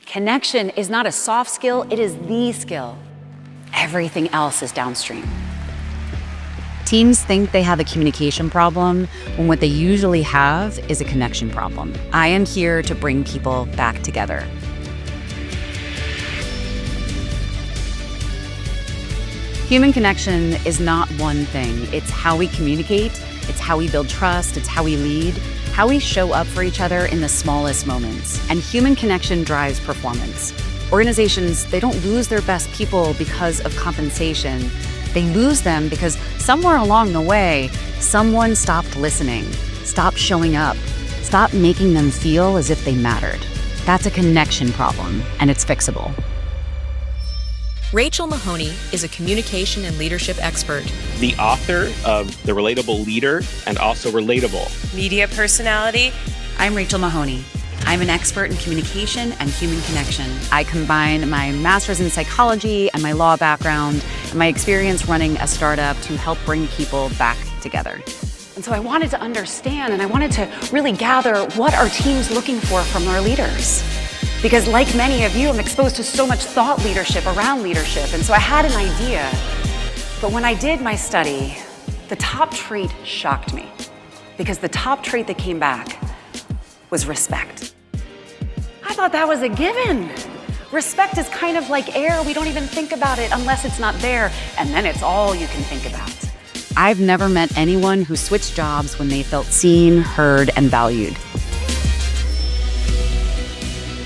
Connection is not a soft skill, it is the skill. Everything else is downstream. Teams think they have a communication problem when what they usually have is a connection problem. I am here to bring people back together. Human connection is not one thing. It's how we communicate, it's how we build trust, it's how we lead, how we show up for each other in the smallest moments. And human connection drives performance. Organizations, they don't lose their best people because of compensation. They lose them because somewhere along the way, someone stopped listening, stopped showing up, stopped making them feel as if they mattered. That's a connection problem, and it's fixable. Rachel Mahoney is a communication and leadership expert. The author of The Relatable Leader and also Relatable. Media personality. I'm Rachel Mahoney. I'm an expert in communication and human connection. I combine my master's in psychology and my law background and my experience running a startup to help bring people back together. And so I wanted to understand and I wanted to really gather what our team's looking for from our leaders. Because like many of you, I'm exposed to so much thought leadership around leadership. And so I had an idea. But when I did my study, the top trait shocked me. Because the top trait that came back was respect. I thought that was a given. Respect is kind of like air. We don't even think about it unless it's not there. And then it's all you can think about. I've never met anyone who switched jobs when they felt seen, heard, and valued.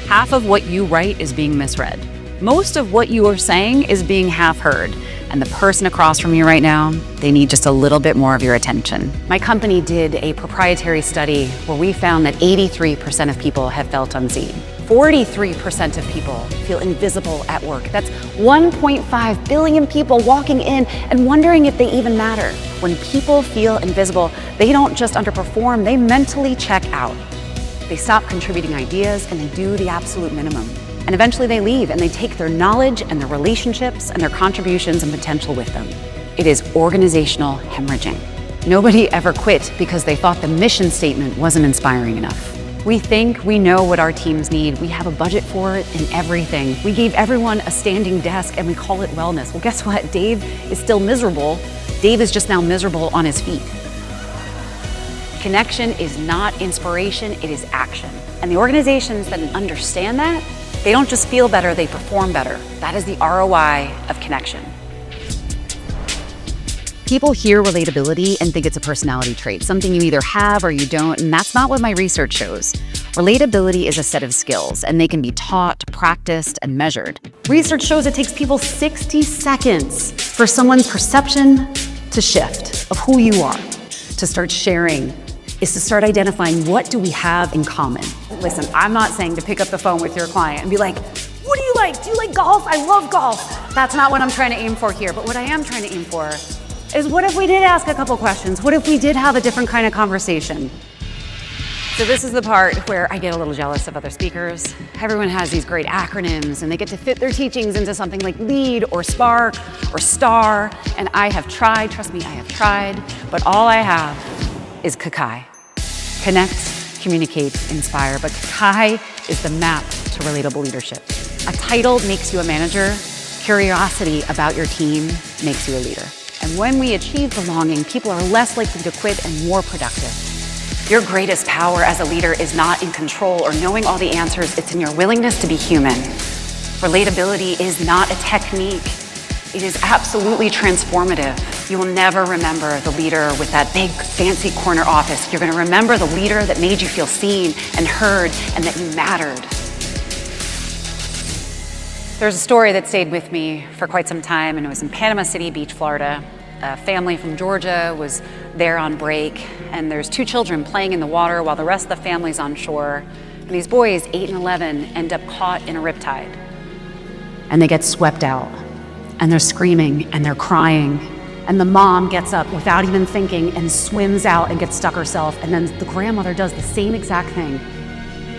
Half of what you write is being misread. Most of what you are saying is being half heard. And the person across from you right now, they need just a little bit more of your attention. My company did a proprietary study where we found that 83% of people have felt unseen. 43% of people feel invisible at work. That's 1.5 billion people walking in and wondering if they even matter. When people feel invisible, they don't just underperform, they mentally check out. They stop contributing ideas and they do the absolute minimum. And eventually they leave and they take their knowledge and their relationships and their contributions and potential with them. It is organizational hemorrhaging. Nobody ever quit because they thought the mission statement wasn't inspiring enough. We think we know what our teams need. We have a budget for it and everything. We gave everyone a standing desk and we call it wellness. Well, guess what? Dave is still miserable. Dave is just now miserable on his feet. Connection is not inspiration, it is action. And the organizations that understand that, they don't just feel better, they perform better. That is the ROI of connection. People hear relatability and think it's a personality trait, something you either have or you don't, and that's not what my research shows. Relatability is a set of skills, and they can be taught, practiced, and measured. Research shows it takes people 60 seconds for someone's perception to shift of who you are, to start sharing, is to start identifying what do we have in common. Listen, I'm not saying to pick up the phone with your client and be like, what do you like? Do you like golf? I love golf. That's not what I'm trying to aim for here. But what I am trying to aim for is what if we did ask a couple questions? What if we did have a different kind of conversation? So this is the part where I get a little jealous of other speakers. Everyone has these great acronyms and they get to fit their teachings into something like LEAD or SPARK or STAR. And I have tried, trust me, I have tried, but all I have is KAKAI. Connect, communicate, inspire. But KAKAI is the map to relatable leadership. A title makes you a manager. Curiosity about your team makes you a leader. And when we achieve belonging, people are less likely to quit and more productive. Your greatest power as a leader is not in control or knowing all the answers. It's in your willingness to be human. Relatability is not a technique. It is absolutely transformative. You will never remember the leader with that big fancy corner office. You're gonna remember the leader that made you feel seen and heard and that you mattered. There's a story that stayed with me for quite some time, and it was in Panama City Beach, Florida. A family from Georgia was there on break, and there's two children playing in the water while the rest of the family's on shore. And these boys, 8 and 11, end up caught in a riptide. And they get swept out, and they're screaming and they're crying. And the mom gets up without even thinking and swims out and gets stuck herself. And then the grandmother does the same exact thing.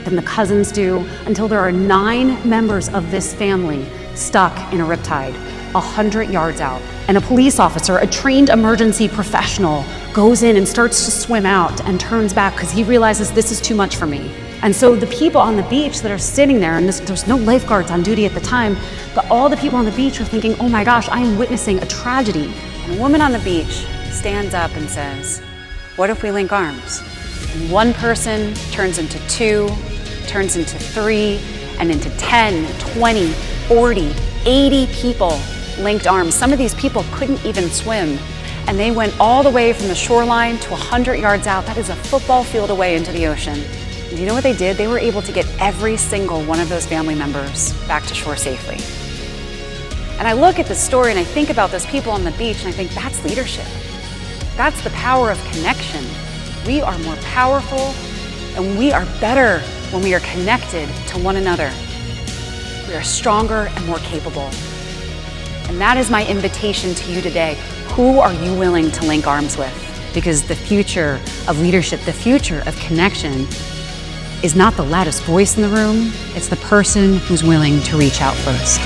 Then the cousins do, until there are 9 members of this family stuck in a riptide, 100 yards out. And a police officer, a trained emergency professional, goes in and starts to swim out and turns back because he realizes this is too much for me. And so the people on the beach that are sitting there, and there's no lifeguards on duty at the time, but all the people on the beach are thinking, oh my gosh, I am witnessing a tragedy. And a woman on the beach stands up and says, what if we link arms? And one person turns into 2, turns into 3, and into 10, 20, 40, 80 people linked arms. Some of these people couldn't even swim. And they went all the way from the shoreline to 100 yards out. That is a football field away into the ocean. And do you know what they did? They were able to get every single one of those family members back to shore safely. And I look at this story and I think about those people on the beach and I think that's leadership. That's the power of connection. We are more powerful and we are better when we are connected to one another. We are stronger and more capable. And that is my invitation to you today. Who are you willing to link arms with? Because the future of leadership, the future of connection is not the loudest voice in the room, it's the person who's willing to reach out first.